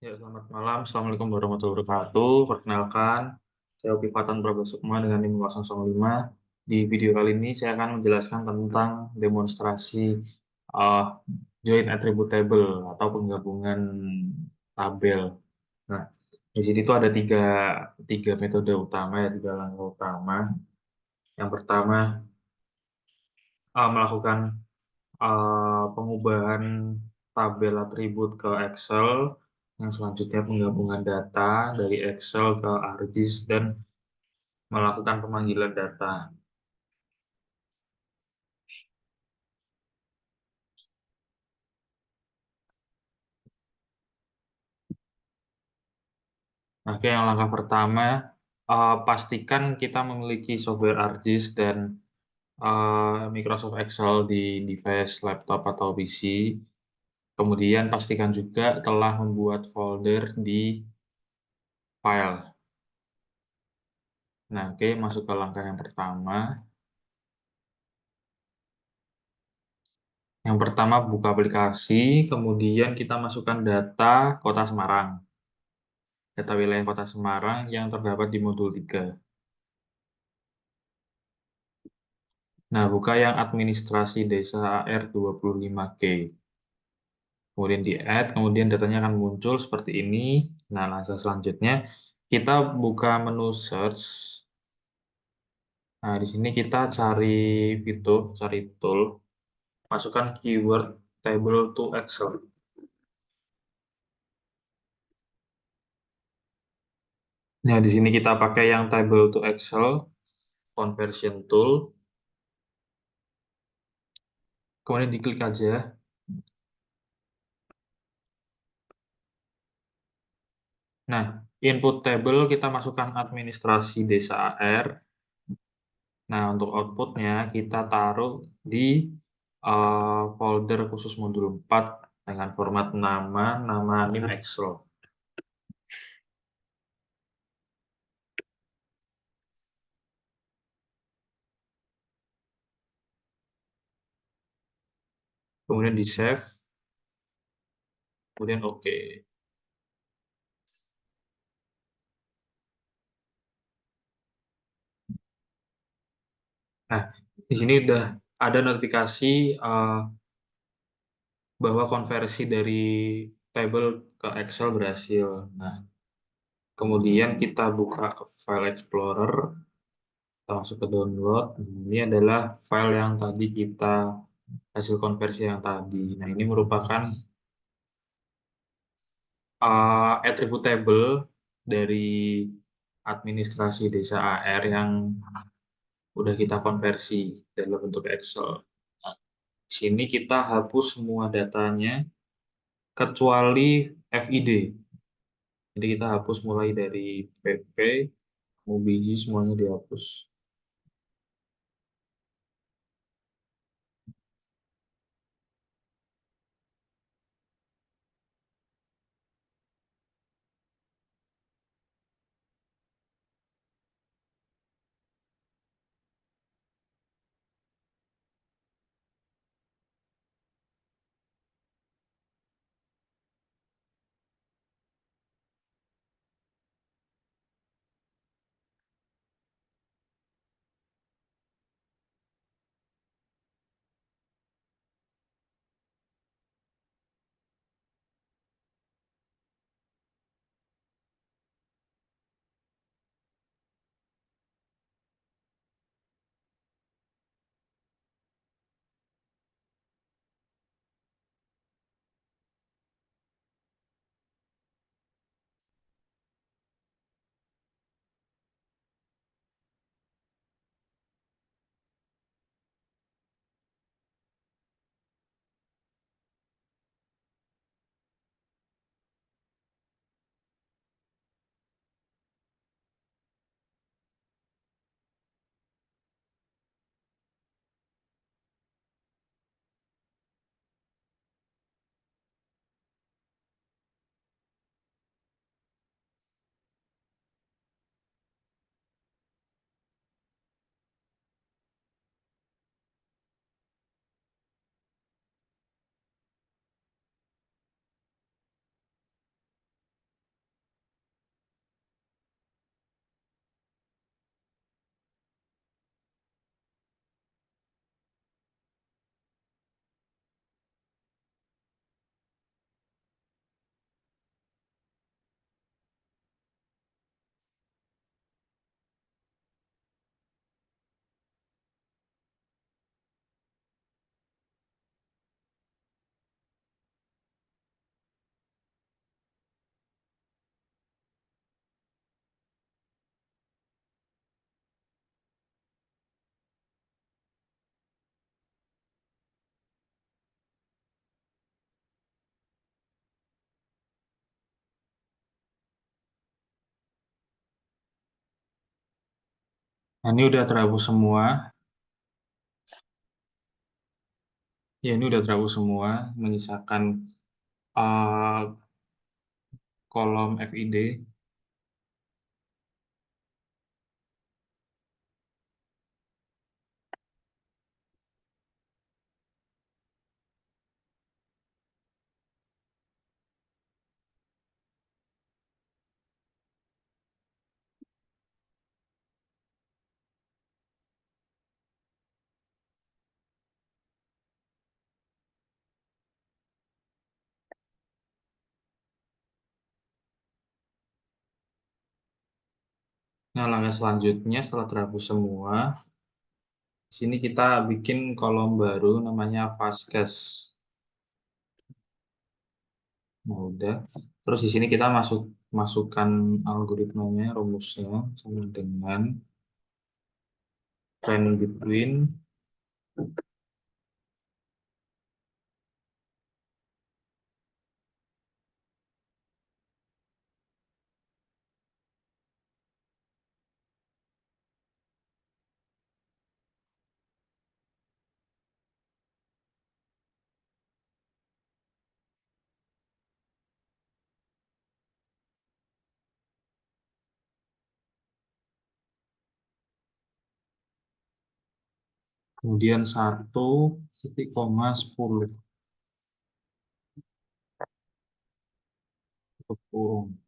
Ya, selamat malam. Assalamualaikum warahmatullahi wabarakatuh. Perkenalkan, saya Upi Fatan Prabasukma dengan NIM 005. Di video kali ini saya akan menjelaskan tentang demonstrasi uh, join attribute table atau penggabungan tabel. Nah, di sini tuh ada tiga metode utama ya, tiga langkah utama. Yang pertama, melakukan pengubahan tabel atribut ke Excel, yang selanjutnya penggabungan data dari Excel ke ArcGIS dan melakukan pemanggilan data. Oke, yang langkah pertama, pastikan kita memiliki software ArcGIS dan Microsoft Excel di device laptop atau PC. Kemudian pastikan juga telah membuat folder di file. Nah, oke, masuk ke langkah yang pertama. Yang pertama buka aplikasi, kemudian kita masukkan data Kota Semarang, data wilayah Kota Semarang yang terdapat di modul 3. Nah, buka yang administrasi desa AR 25G. Kemudian di add, kemudian datanya akan muncul seperti ini. Nah, langkah selanjutnya kita buka menu search. Nah, di sini kita cari tool, masukkan keyword table to Excel. Nah, di sini kita pakai yang table to Excel conversion tool. Kemudian diklik aja. Nah, input table kita masukkan administrasi desa AR. Nah, untuk outputnya kita taruh di folder khusus modul 4 dengan format nama NIM Excel. Kemudian di save, kemudian oke. Nah, di sini udah ada notifikasi bahwa konversi dari table ke Excel berhasil. Nah, kemudian kita buka file Explorer, kita masuk ke download. Ini adalah file yang tadi kita hasil konversi yang tadi. Nah, ini merupakan attributable dari administrasi desa AR yang udah kita konversi dalam bentuk Excel. Nah, di sini kita hapus semua datanya kecuali FID. Jadi kita hapus mulai dari PP, MUBIJI, semuanya dihapus. Nah, ini udah terhapus semua. Ya, ini udah terhapus semua, menyisakan eh, kolom FID. Nah, langkah selanjutnya setelah terhapus semua, di sini kita bikin kolom baru namanya Fastcache. Nah, udah. Terus di sini kita masukkan algoritmanya, rumusnya sama dengan training between. Kemudian 1,10 untuk kurung.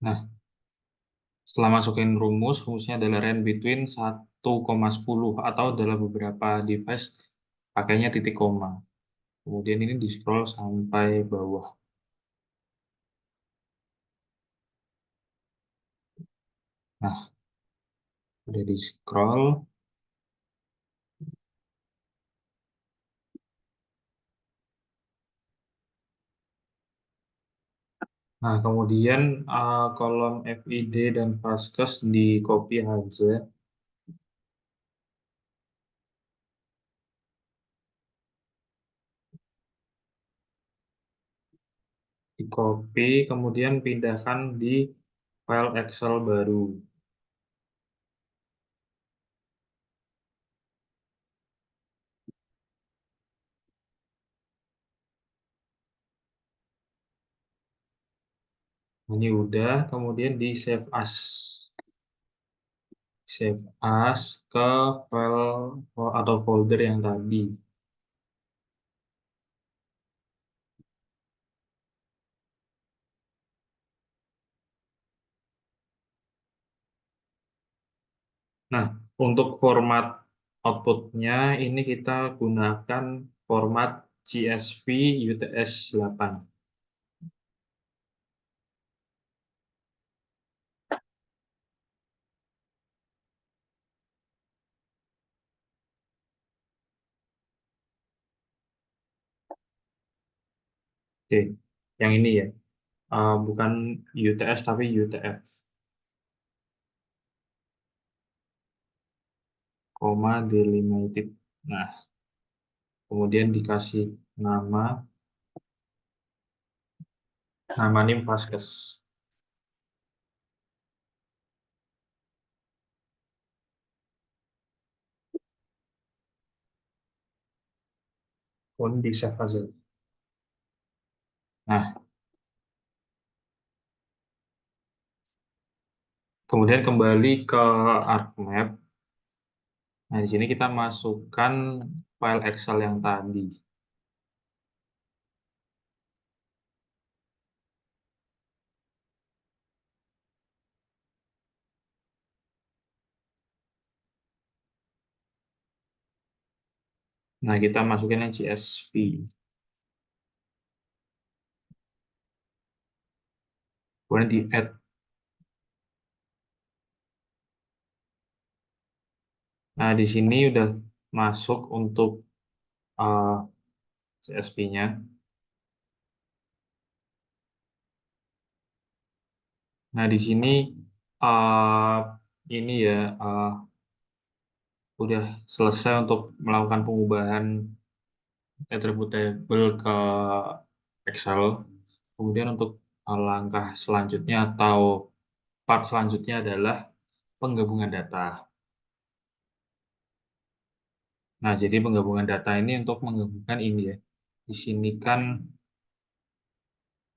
Nah, setelah masukin rumusnya adalah range between 1,10 atau dalam beberapa device pakainya titik koma. Kemudian ini di scroll sampai bawah. Nah, udah di scroll. Nah, kemudian kolom FID dan Fastcache di copy aja. Di copy, kemudian pindahkan di file Excel baru. Ini udah, kemudian di save as. Save as ke file atau folder yang tadi. Nah, untuk format outputnya ini kita gunakan format CSV UTS 8. Oke, yang ini ya. Bukan UTS tapi UTF, koma delimited. Nah, kemudian dikasih nama, nama nim Fastcache. Kemudian di save aja. Nah, kemudian kembali ke ArcMap. Nah, di sini kita masukkan file Excel yang tadi. Nah, kita masukin yang CSV. kemudian di add. Nah, di sini udah masuk untuk CSV-nya. Nah, di sini uh, ini ya udah selesai untuk melakukan pengubahan attributable ke Excel. Kemudian untuk langkah selanjutnya atau part selanjutnya adalah penggabungan data. Nah, jadi penggabungan data ini untuk menggabungkan ini ya. Di sini kan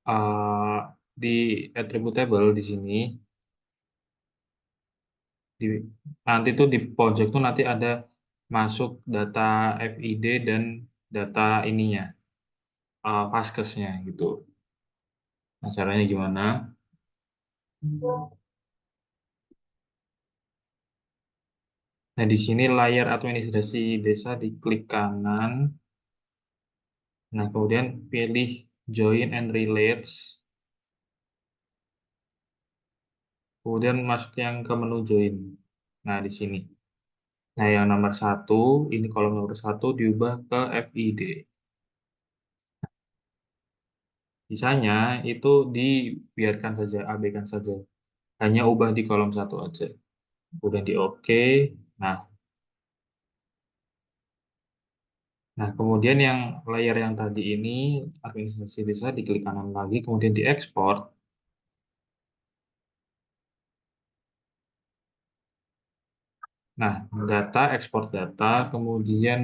uh, di attributable di sini di, nanti tuh di pojok tuh nanti ada masuk data FID dan data ininya, Vaskesnya gitu. Nah, caranya gimana? Nah, di sini layar administrasi desa diklik kanan. Nah, kemudian pilih Join and Relates. Kemudian masuk yang ke menu Join. Nah, di sini. Nah, yang nomor satu, ini kolom nomor satu diubah ke FID. Sisanya itu dibiarkan saja, abaikan saja. Hanya ubah di kolom satu aja. Udah di OK. Nah, kemudian yang layer yang tadi ini administrasi desa diklik kanan lagi, kemudian diekspor. Nah, data, ekspor data, kemudian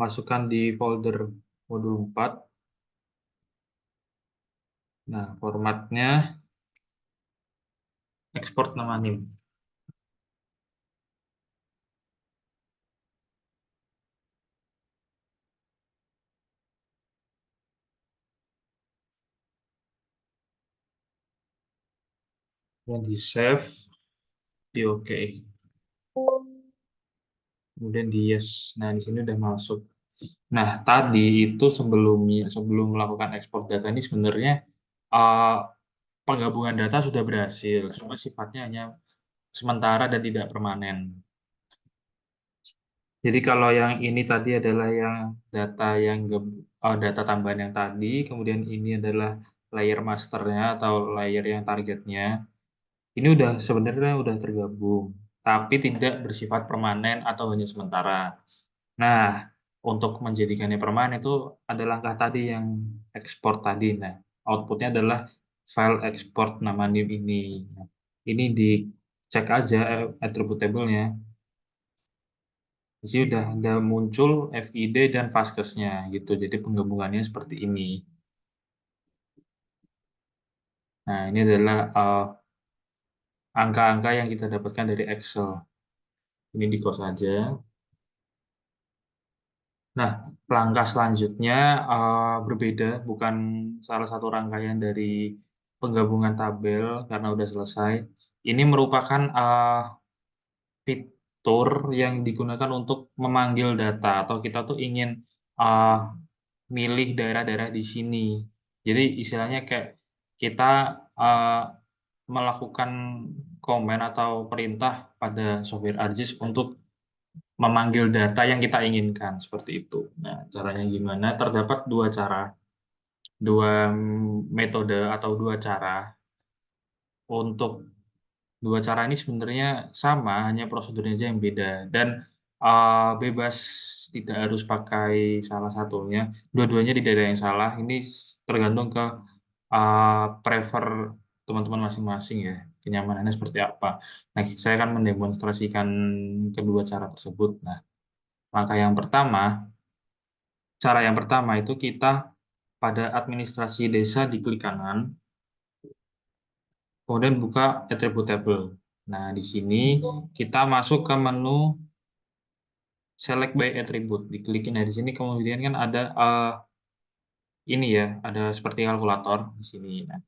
masukkan di folder modul 4. Nah, formatnya ekspor nama NIM. Kemudian di save, di OK. Kemudian di yes. Nah, di sini udah masuk. Nah, tadi itu sebelum melakukan ekspor data ini sebenarnya uh, penggabungan data sudah berhasil, cuma sifatnya hanya sementara dan tidak permanen. Jadi kalau yang ini tadi adalah yang data tambahan yang tadi, kemudian ini adalah layer masternya atau layer yang targetnya. Ini udah sebenarnya udah tergabung, tapi tidak bersifat permanen atau hanya sementara. Nah, untuk menjadikannya permanen itu ada langkah tadi yang ekspor tadi. Nah, outputnya adalah file export nama NIM ini. Nah, ini dicek aja attributable-nya. Di sini udah ada muncul FID dan Vaskesnya gitu. Jadi penggabungannya seperti ini. Nah, ini adalah angka-angka yang kita dapatkan dari Excel. Ini di close aja. Nah, langkah selanjutnya berbeda, bukan salah satu rangkaian dari penggabungan tabel karena udah selesai. Ini merupakan fitur yang digunakan untuk memanggil data atau kita tuh ingin uh, milih daerah-daerah di sini. Jadi istilahnya kayak kita uh, melakukan komen atau perintah pada software ArcGIS untuk memanggil data yang kita inginkan seperti itu. Nah, caranya gimana? Terdapat dua metode atau dua cara. Untuk dua cara ini sebenarnya sama, hanya prosedurnya aja yang beda dan bebas tidak harus pakai salah satunya. Dua-duanya tidak ada yang salah. Ini tergantung ke prefer teman-teman masing-masing ya, kenyamanannya seperti apa. Nah, saya akan mendemonstrasikan kedua cara tersebut. Nah, langkah yang pertama, cara yang pertama itu kita pada administrasi desa di klik kanan, kemudian buka attributable. Nah, di sini kita masuk ke menu select by attribute. Diklikin. Nah, di sini kemudian kan ada ini ya, ada seperti kalkulator di sini. Nah,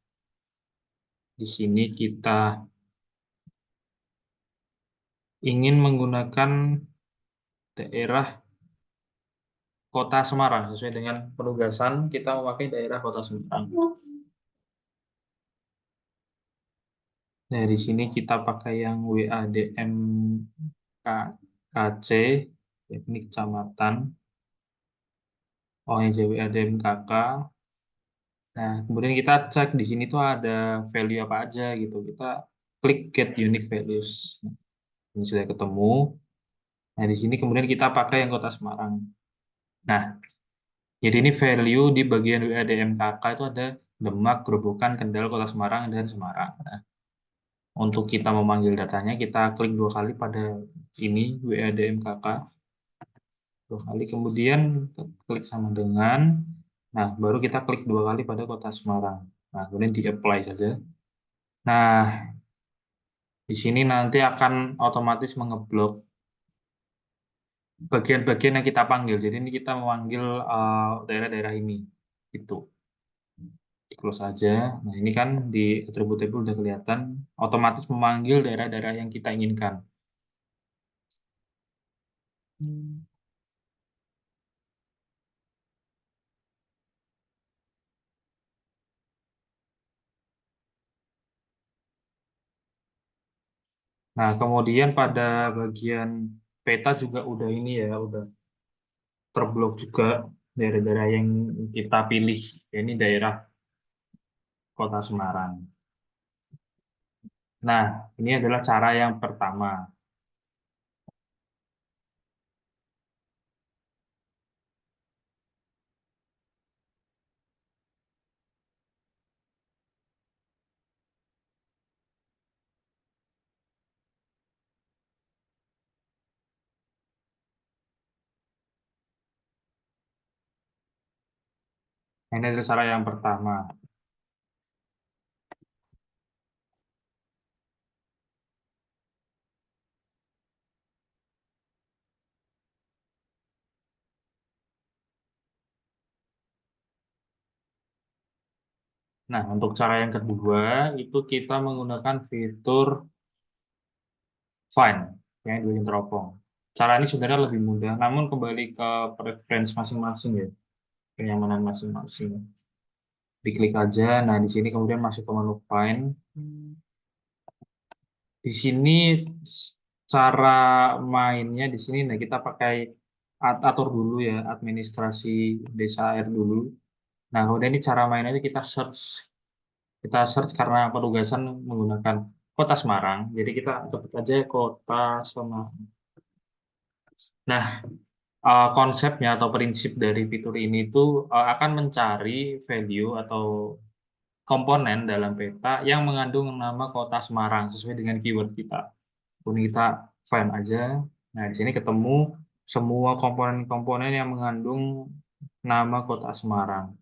di sini kita ingin menggunakan daerah Kota Semarang. Sesuai dengan penugasan, kita memakai daerah Kota Semarang. Nah, di sini kita pakai yang WADM KC, teknik kecamatan. Oh, ini WADM KK. Nah, kemudian kita cek di sini tuh ada value apa aja gitu. Kita klik get unique values. Ini sudah ketemu. Nah, di sini kemudian kita pakai yang Kota Semarang. Nah, jadi ini value di bagian WADMKK itu ada Demak, Grobogan, Kendal, Kota Semarang, dan Semarang. Nah, untuk kita memanggil datanya, kita klik 2 kali pada ini WADMKK. 2 kali, kemudian klik sama dengan. Nah, baru kita klik 2 kali pada Kota Semarang. Nah, kemudian di-apply saja. Nah, di sini nanti akan otomatis mengeblok bagian-bagian yang kita panggil. Jadi ini kita memanggil daerah-daerah ini. Itu. Di close aja. Nah, ini kan di attribute table udah kelihatan. Otomatis memanggil daerah-daerah yang kita inginkan. Nah, kemudian pada bagian peta juga udah ini ya, udah terblok juga daerah-daerah yang kita pilih. Ini daerah Kota Semarang. Nah, ini adalah cara yang pertama. Ini adalah cara yang pertama. Nah, untuk cara yang kedua, itu kita menggunakan fitur find, yang di bagian teropong. Cara ini sebenarnya lebih mudah, namun kembali ke preference masing-masing ya, kenyamanan masing-masing. Diklik aja, nah di sini kemudian masuk ke menu find. Di sini cara mainnya di sini, nah kita pakai atur dulu ya, administrasi desa air dulu. Nah, kemudian ini cara mainnya itu kita search. Kita search karena penugasan menggunakan Kota Semarang, jadi kita ketik aja Kota Semarang. Nah, konsepnya atau prinsip dari fitur ini tuh akan mencari value atau komponen dalam peta yang mengandung nama Kota Semarang sesuai dengan keyword kita. Kemudian kita find aja. Nah, di sini ketemu semua komponen-komponen yang mengandung nama Kota Semarang.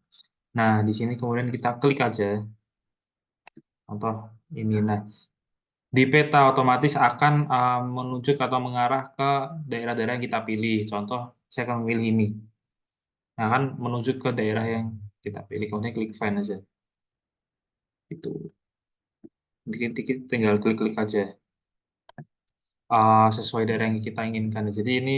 Nah, di sini kemudian kita klik aja. Contoh ini. Nah, di peta otomatis akan menunjuk atau mengarah ke daerah-daerah yang kita pilih. Contoh, saya akan memilih ini. Nah, kan menuju ke daerah yang kita pilih. Kemudian klik find aja. Itu. Dikit-dikit tinggal klik-klik aja. Sesuai daerah yang kita inginkan. Jadi ini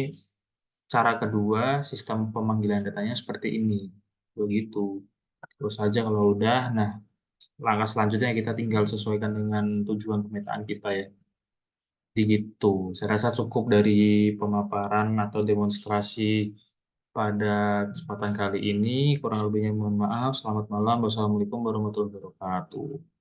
cara kedua, sistem pemanggilan datanya seperti ini. Begitu. Terus saja kalau udah, nah langkah selanjutnya kita tinggal sesuaikan dengan tujuan pemetaan kita ya. Begitu. Saya rasa cukup dari pemaparan atau demonstrasi pada kesempatan kali ini. Kurang lebihnya mohon maaf. Selamat malam. Wassalamualaikum warahmatullahi wabarakatuh.